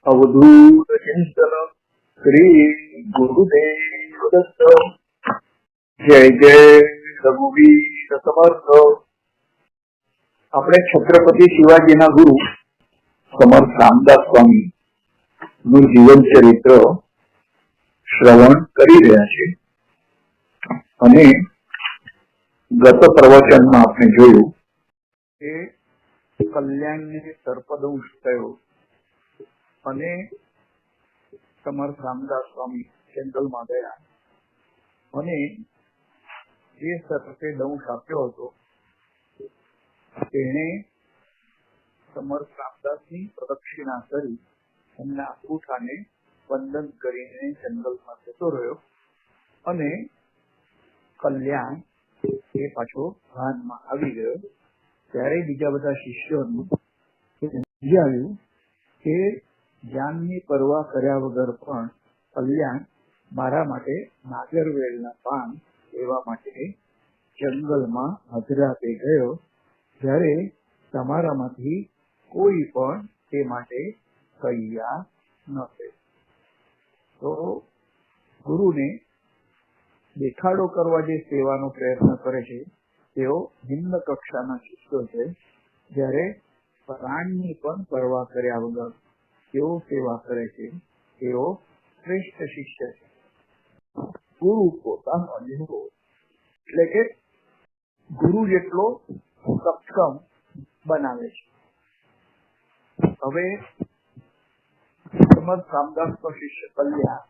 अवधूत चिंतन श्री गुरुदेव दत्त। जय जय रघुवीर समर्थ। આપણે છત્રપતિ શિવાજીના ગુરુ સમર્થ રામદાસ સ્વામી નું જીવન ચરિત્ર શ્રવણ કરી રહ્યા છે અને ગત પ્રવચનમાં આપણે જોયું કે કલ્યાણને સર્પદંશ થયો અને સમર્થ રામદાસ સ્વામી જંગલમાં ગયા અને જે સર્પે દંશ આપ્યો હતો તેણે સમર્થ રામદાસની પ્રદક્ષિણા કરી એમના અંગૂઠાને વંદન કરીને જંગલમાં જતો રહ્યો અને કલ્યાણ એ પાછો ભાનમાં આવી ગયો ત્યારે બીજા બધા શિષ્યોનું સમજાવ્યું કે જ્ઞાનની પરવા કર્યા વગર પણ કલ્યાણ મારા માટે નાગરવેલના પાન લેવા માટે જંગલમાં હજરાતે ગયો, જ્યારે તમારામાંથી કોઈ પણ તે માટે તૈયાર નહોતું. તો ગુરુને દેખાડો કરવા જે સેવાનો પ્રયત્ન કરે છે તેઓ નિમ્ન કક્ષાના શિષ્યો છે, જ્યારે પ્રાણની પણ પરવા કર્યા વગર તેઓ સેવા કરે છે તેઓ શ્રેષ્ઠ શિષ્ય છે. ગુરુ પોતાનો અનુભવ એટલે કે ગુરુ જેટલો સક્ષમ બનાવે છે. હવે સમર્થ રામદાસનો શિષ્ય કલ્યાણ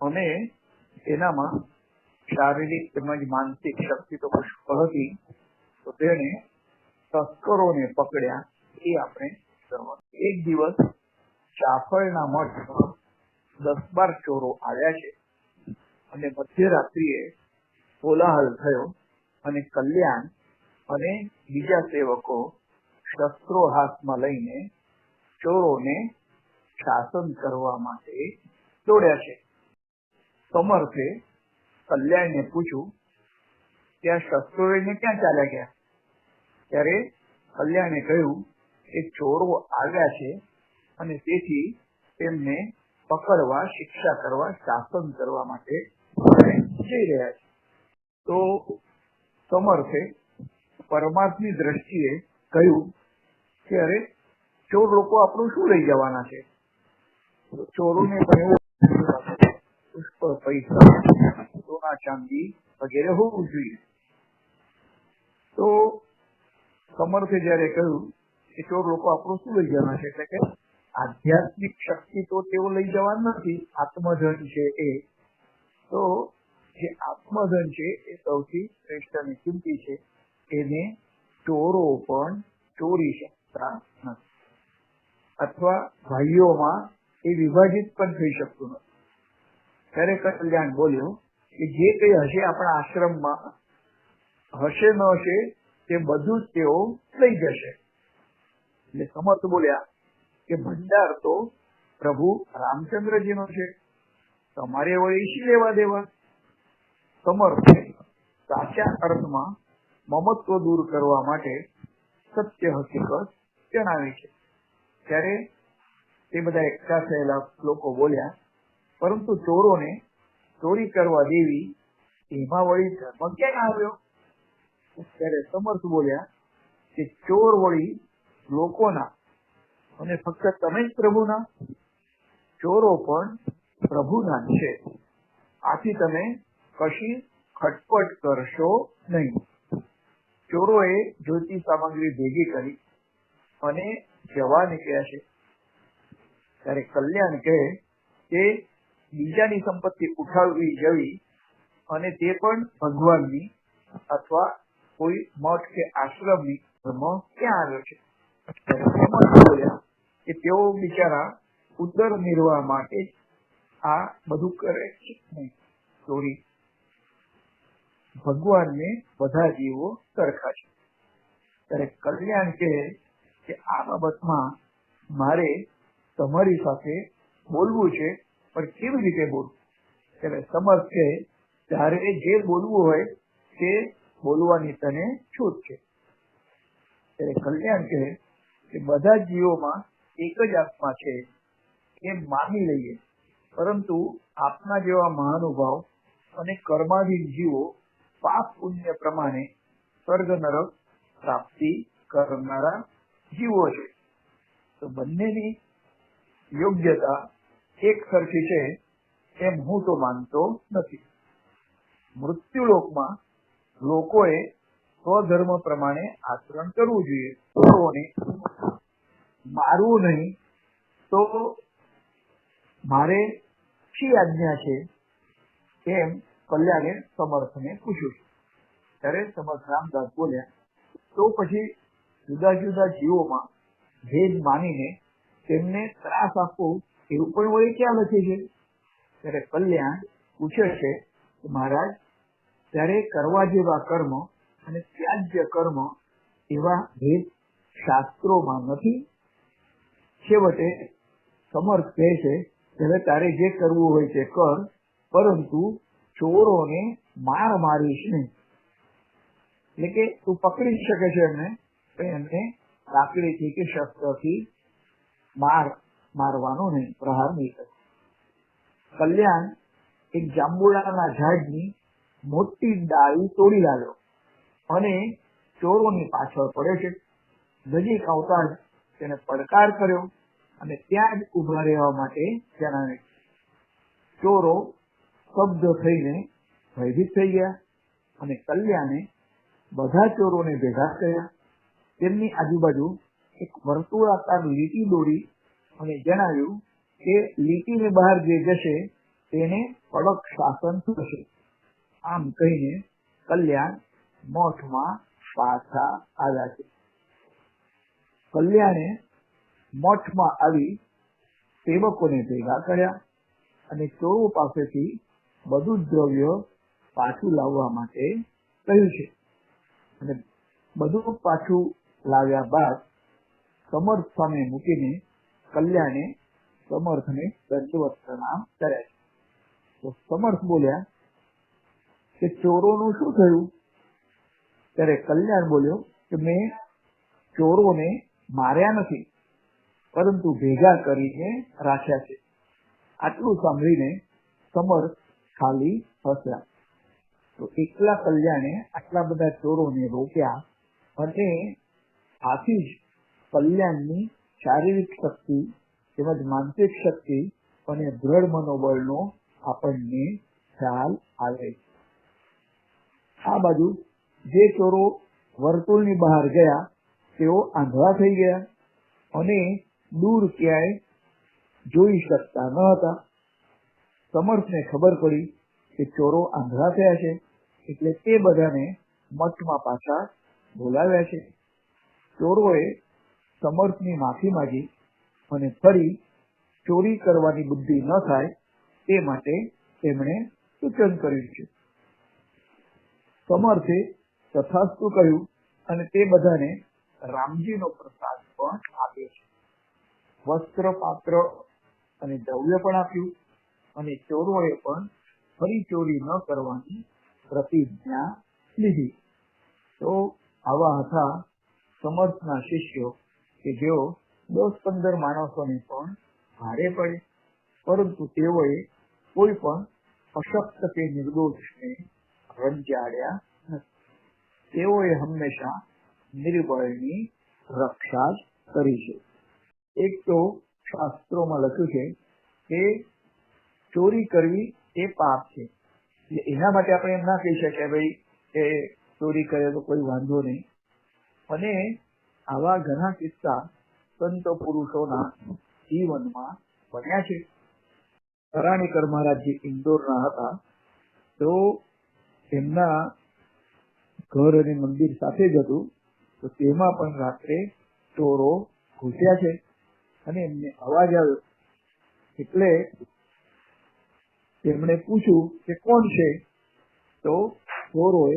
અને એનામાં શારીરિક તેમજ માનસિક શક્તિ તો પુષ્કળ હતી, તો તેણે તસ્કરોને પકડ્યા એ આપણે કરવાનું. એક દિવસ ચાફળના મઠમાં 10-12 ચોરો આવ્યા છે અને મધ્યરાત્રિએ કોલાહલ થયો અને કલ્યાણ અને બીજા સેવકો શસ્ત્રો હાથમાં લઈને ચોરોને શાસન કરવા માટે દોડ્યા છે. સમર્થે કલ્યાણને પૂછ્યું કે આ શસ્ત્રો લઈને ક્યાં ચાલ્યા ગયા? ત્યારે કલ્યાણે કહ્યું કે ચોરો આવ્યા છે અને તેથી તેમને પકડવા, શિક્ષા કરવા, શાસન કરવા માટે જઈ રહ્યા છે. તો સમર્થે પરમાર્થની દ્રષ્ટિએ કહ્યું કે અરે ચોર લોકો આપણું શું લઈ જવાના છે? ચોરોને પણ પુષ્કળ પૈસા, સોના ચાંદી વગેરે હોવું જોઈએ. તો સમર્થે જયારે કહ્યું કે ચોર લોકો આપણું શું લઈ જવાના છે, એટલે કે આધ્યાત્મિક શક્તિ તો તેઓ લઈ જવાના નથી, આત્મધન છે એ. તો જે આત્મધન છે એ સૌથી શ્રેષ્ઠ અને કિંમતી છે, એને ચોરો પણ ચોરી શકતા નથી, અથવા ભાઈઓમાં એ વિભાજિત પણ થઈ શકતું નથી. ત્યારે કલ્યાણ બોલ્યો કે જે કઈ હશે આપણા આશ્રમમાં, હશે ન હશે તે બધું જ તેઓ લઈ જશે. એટલે સમર્થ બોલ્યા કે ભંડાર તો પ્રભુ રામચંદ્રજીનો છે, તમારે વળી શી લેવા દેવા? સમર્થ સાચા અર્થમાં મમત્વ દૂર કરવા માટે સત્ય હકીકત જણાવી છે. ત્યારે તે બધા એકઠા થયેલા લોકો બોલ્યા, પરંતુ ચોરોને ચોરી કરવા દેવી એમાં વળી ધર્મ ક્યાં આવ્યો? ત્યારે સમર્થ બોલ્યા કે ચોર વળી લોકોના અને ફક્ત તમે જ પ્રભુના? ચોરો પણ પ્રભુના છે, આથી તમે કશી ખટપટ કરશો નહીં. ચોરોએ જોઈતી સામગ્રી ભેગી કરી અને જવા નીકળ્યા છે. ત્યારે કલ્યાણ કહે કે બીજાની સંપત્તિ ઉઠાવવી જવી અને તે પણ ભગવાનની અથવા કોઈ મઠ કે આશ્રમની ધર્મ ક્યાં આવ્યો છે? બોલ્યા કે તેઓ બિચારા ઉદર નિર્વાહ માટે આ બધું કરે છે નહીં, ચોરી. ભગવાનને બધા જીવો સરખા છે. ત્યારે કલ્યાણ કહે કે આ બાબતમાં મારે તમારી સાથે બોલવું છે, પણ કેવી રીતે બોલવું? ત્યારે સમર્થ કહે ત્યારે જે બોલવું હોય તે બોલવાની તને છૂટ છે. ત્યારે કલ્યાણ કહે કે બધા જીવોમાં એક જ આત્મા છે એમ માની લઈએ, પરંતુ આપના જેવા મહાનુભાવ અને કર્માધીન જીવો પાપ પુણ્ય પ્રમાણે સ્વર્ગ નરક પ્રાપ્તિ કરનારા જીવો છે. તો બંનેની યોગ્યતા એક સરખી છે એમ હું તો માનતો નથી. મૃત્યુલોકમાં લોકોએ સ્વધર્મ પ્રમાણે આચરણ કરવું જોઈએ. ચોરોને મારવું નહીં તો મારે શી આજ્ઞા છે એમ કલ્યાણે સમર્થને પૂછ્યું છે. ત્યારે સમર્થ રામદાસ બોલ્યા, તો પછી જુદા જુદા જીવોમાં ભેદ માનીને તેમને ત્રાસ આપવો એવું પણ વળી ક્યાં લખે છે? ત્યારે કલ્યાણ પૂછે છે કે મહારાજ, ત્યારે કરવા જેવા કર્મ અને ત્યાજ્ય કર્મ એવા ભેદ શાસ્ત્રોમાં નથી. છેવટે સમર્થ કહે છે કે હવે તારે જે કરવું હોય તે કર, પરંતુ ચોરોને માર મારીશ નહીં. એટલે કે તું પકડી શકે છે એમને, પણ એમને લાકડીથી કે શસ્ત્રથી મારવાનો નહીં, પ્રહાર નહીં કરે. કલ્યાણ એક જાંબુડાના ઝાડની મોટી ડાળી તોડી લાવ્યો અને ચોરોની પાછળ પડે છે. નજીક આવતા જ તેને પડકાર કર્યો અને ત્યાં જ ઉભા રહેવા માટે જણાવે. ચોરો શબ્દ થઈને ભયભીત થઈ ગયા અને કલ્યાણે બધા ચોરોને ભેગા કર્યા. તેમની આજુબાજુ એક વર્તુળાકાર લીટી દોરી અને જણાવ્યું કે લીટીની બહાર જે જશે તેને કડક શાસન થશે. આમ કહીને કલ્યાણ મઠમાં પાછા આવ્યા છે. કલ્યાણે મઠમાં આવી સેવકોને ભેગા કર્યા અને ચોરો પાસેથી બધું જ દ્રવ્ય પાછું લાવવા માટે કહ્યું છે. અને બધું પાછું લાવ્યા બાદ સમર્થ સામે મૂકીને કલ્યાણે સમર્થને દંડવત પ્રણામ કર્યા છે. તો સમર્થ બોલ્યા કે ચોરોનું શું થયું? ત્યારે કલ્યાણ બોલ્યો કે મેં ચોરોને માર્યા નથી, પરંતુ ભેગા કરીને રાખ્યા છે. આટલું સાંભળીને સમર્થ ખાલી હસ્યા. તો એકલા કલ્યાણે આટલા બધા ચોરોને રોક્યા અને આથી જ કલ્યાણની શારીરિક શક્તિ તેમજ માનસિક શક્તિ અને દ્રઢ મનોબળનો આપણને ખ્યાલ આવે. આ બાજુ જે ચોરો વર્તુળની બહાર ગયા તેઓ આંધળા થઈ ગયા અને દૂર ક્યાંય જોઈ શકતા ન હતા. સમર્થને ખબર પડી કે ચોરો આંધળા થયા છે, એટલે તે બધાને મઠમાં પાછા બોલાવ્યા છે. ચોરોએ સમર્થની માફી માંગી અને ફરી ચોરી કરવાની બુદ્ધિ ન થાય તે માટે તેમણે સૂચન કર્યું છે. સમર્થે તથાસ્તુ કહ્યું અને તે બધાને રામજીનો પ્રસાદ પણ આપ્યો છે. વસ્ત્ર, પાત્ર અને દ્રવ્ય પણ આપ્યું અને ચોરોએ પણ ફરી ચોરી ન કરવાની પ્રતિજ્ઞા લીધી. તો આવા હતા સમર્થના શિષ્યો કે જેઓ 10-15 માણસોને પણ ભારે પડે, પરંતુ તેઓએ કોઈ પણ અશક્ત કે નિર્દોષને રંજાડ્યા નથી. તેઓએ હંમેશા નિર્બળની રક્ષા જ કરી છે. એક તો શાસ્ત્રોમાં લખ્યું છે કે ચોરી કરવી એ પાપ છે, એટલે એના માટે આપણે એમ ના કહી શકીએ ભાઈ કે ચોરી કરે તો કોઈ વાંધો નહીં. અને આવા ઘણા કિસ્સા સંત પુરુષોના જીવનમાં બન્યા છે. કરાણીકર મહારાજ જે ઇન્દોરના હતા, તો એમના ઘર અને મંદિર સાથે જ હતું, તો તેમાં પણ રાત્રે ચોરો ઘૂસ્યા છે અને એમને અવાજ આવ્યો એટલે તેમણે પૂછ્યું કે કોણ છે? તો ચોરોએ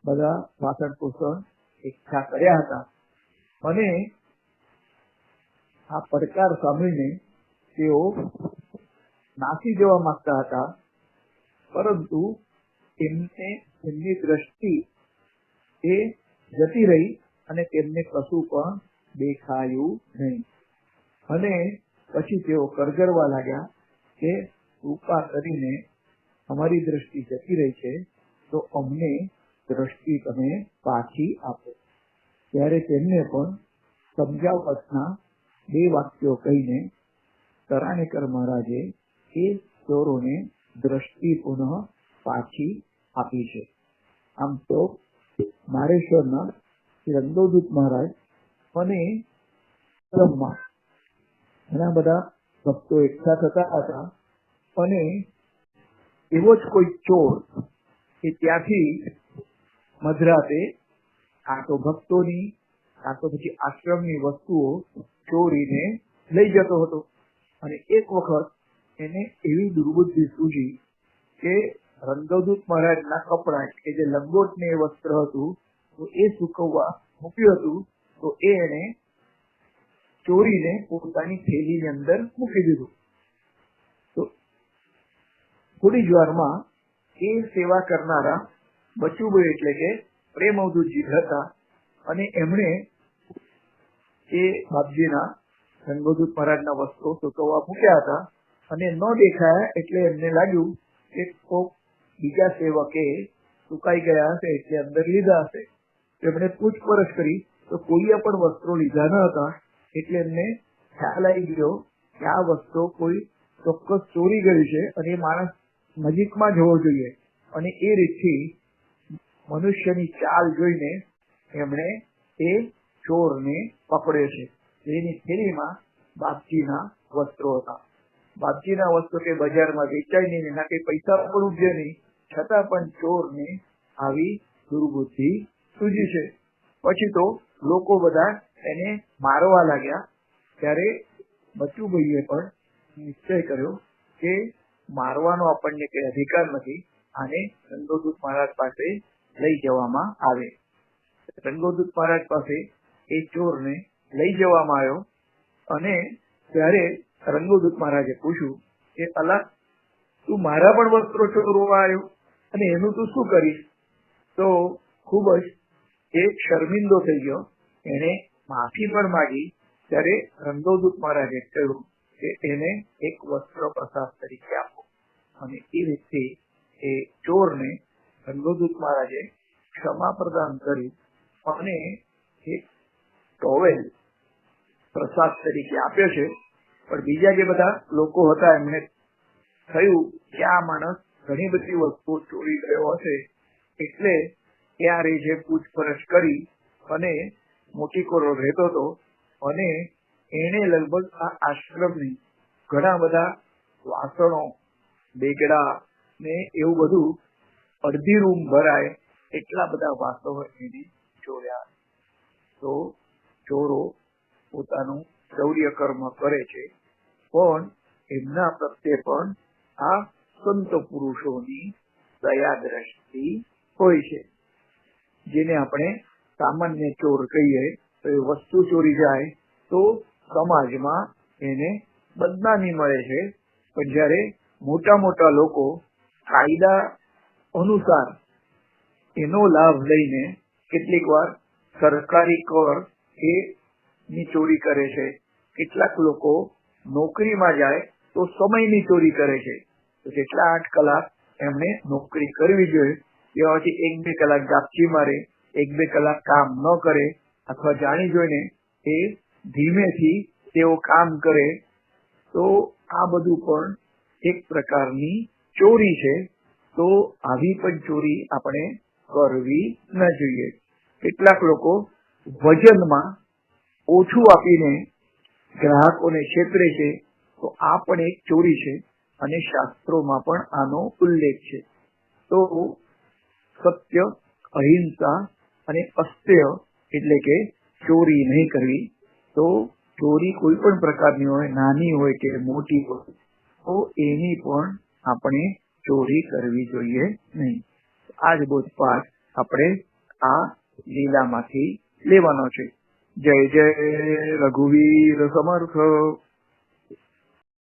બધા વાસણ કુસણ એકઠા કર્યા હતા અને આ પડકાર સાંભળીને તેઓ નાસી જવા માંગતા હતા, પરંતુ તેમની દ્રષ્ટિ એ જતી રહી અને તેમને કશું પણ દેખાયું નહીં. અને પછી તેઓ કરગરવા લાગ્યા કે કૃપા કરીને અમારી દ્રષ્ટિ જતી રહી છે, તો અમને દ્રષ્ટિ તમે પાછી આપો. ત્યારે તેમને પણ સમજાવટના 2 વાક્યો કહીને તરાણેકર મહારાજે એ ચોરોને દ્રષ્ટિ પુનઃ પાછી આપી છે. આમ તો નારેશ્વરના રંગોદૂત મહારાજ અને આશ્રમમાં ઘણા બધા ભક્તો એકઠા થતા હતા અને એવો જ કોઈ ચોર કે ત્યાંથી મધરાતે કાં તો ભક્તોની કાં તો પછી આશ્રમની વસ્તુઓ ચોરીને લઈ જતો હતો. અને એક વખત એને એવી દુર્બુદ્ધિ સૂજી કે રંગદૂત મહારાજના કપડા કે જે લંગોટ ને વસ્ત્ર હતું તો એ સુકવવા મૂક્યું હતું, તો એને ચોરીને પોતાની થેલીની અંદર મૂકી દીધું. તો થોડી જ વારમાં એ સેવા કરનારા બચુભાઈ એટલે કે પ્રેમ અવધૂતજી હતા અને એમણે એ બાપજીના રંગોદૂત મહારાજના વસ્ત્રો સુકવવા મૂક્યા હતા અને ન દેખાયા એટલે એમને લાગ્યું કે કોક બીજા સેવકે સુકાઈ ગયા હશે એટલે અંદર લીધા હશે. એમણે પૂછપરછ કરી તો કોઈએ પણ વસ્ત્રો લીધા ન હતા. એટલે એમને ખ્યાલ આવી ગયો કે આ વસ્ત્રો કોઈ ચોક્કસ ચોરી ગયું છે અને એ માણસ નજીકમાં જ હોવો જોઈએ. અને એ રીતથી મનુષ્યની ચાલ જોઈને એમણે એ ચોરને પકડ્યો છે. એની થેલીમાં બાપજીના વસ્ત્રો હતા. બાપજીના વસ્ત્રો કે બજારમાં વેચાય નહીં, એના કઈ પૈસા પણ ઉભ્યા નહીં, છતાં પણ ચોરને આવી દુર્બુદ્ધિ સૂજી છે. પછી તો લોકો બધા એને મારવા લાગ્યા. ત્યારે બચુભાઈએ પણ નિશ્ચય કર્યો કે મારવાનો આપણને કઈ અધિકાર નથી, આને રંગોદૂત મહારાજ પાસે લઈ જવામાં આવે. રંગોદૂત મહારાજ પાસે એ ચોરને લઈ જવામાં આવ્યો અને ત્યારે રંગોદૂત મહારાજે પૂછ્યું કે અલા, તું મારા પણ વસ્ત્રો ચોરવા આવ્યો અને એનું તું શું કરીશ? તો ખૂબ જ એ શર્મિંદો થઈ ગયો. એને માફી પણ માંગી. ત્યારે રંગોદૂત મહારાજે કહ્યું કે એને એક વસ્ત્ર પ્રસાદ તરીકે આપો. અને એ રીતે એ ચોરને રંગોદૂત મહારાજે ક્ષમા પ્રદાન કરી અને એક ટોવેલ પ્રસાદ તરીકે આપ્યો છે. પણ બીજા જે બધા લોકો હતા એમને થયું કે આ માણસ ઘણી બધી વસ્તુઓ ચોરી ગયો હશે, એટલે ત્યારે જે પૂછપરછ કરી અને મોટી કોરો રહેતો હતો અને એને લગભગ આ આશ્રમની ઘણા બધા વાસણો, બેગડા ને એવું બધું અડધી રૂમ ભરાય એટલા બધા વાસણો એને ચોર્યા. તો ચોરો પોતાનું ચૌર્ય કર્મ કરે છે, પણ એમના પ્રત્યે પણ આ સંત પુરુષોની દયા દ્રષ્ટિ હોય છે. જેને આપણે સામાન્ય ચોર કહીએ તો એ વસ્તુ ચોરી જાય તો સમાજમાં એને બદનામી મળે છે. પણ જયારે મોટા મોટા લોકો કાયદા અનુસાર એનો લાભ લઈને કેટલીક વાર સરકારી કર ની ચોરી કરે છે, કેટલાક લોકો નોકરીમાં જાય તો સમયની ચોરી કરે છે. તો જેટલા 8 કલાક એમણે નોકરી કરવી જોઈએ તેમાંથી 1-2 કલાક જાપચી મારે, 1-2 કલાક કામ ન કરે અથવા જાણી જોઈને એ ધીમેથી તેઓ કામ કરે, તો આ બધું પણ એક પ્રકારની ચોરી છે. તો આવી પણ ચોરી આપણે કરવી ન જોઈએ. કેટલાક લોકો વજનમાં ઓછું આપીને ગ્રાહકોને છેતરે છે, તો આ પણ એક ચોરી છે અને શાસ્ત્રોમાં પણ આનો ઉલ્લેખ છે. તો સત્ય, અહિંસા અને અસ્ત્ય એટલે કે ચોરી નહીં કરવી. તો ચોરી કોઈ પણ પ્રકારની હોય, નાની હોય કે મોટી હોય, તો એની પણ આપણે ચોરી કરવી જોઈએ નહીં. આ જ બોધપાઠ આપણે આ લીલામાંથી લેવાનો છે. જય જય રઘુવીર સમર્થ.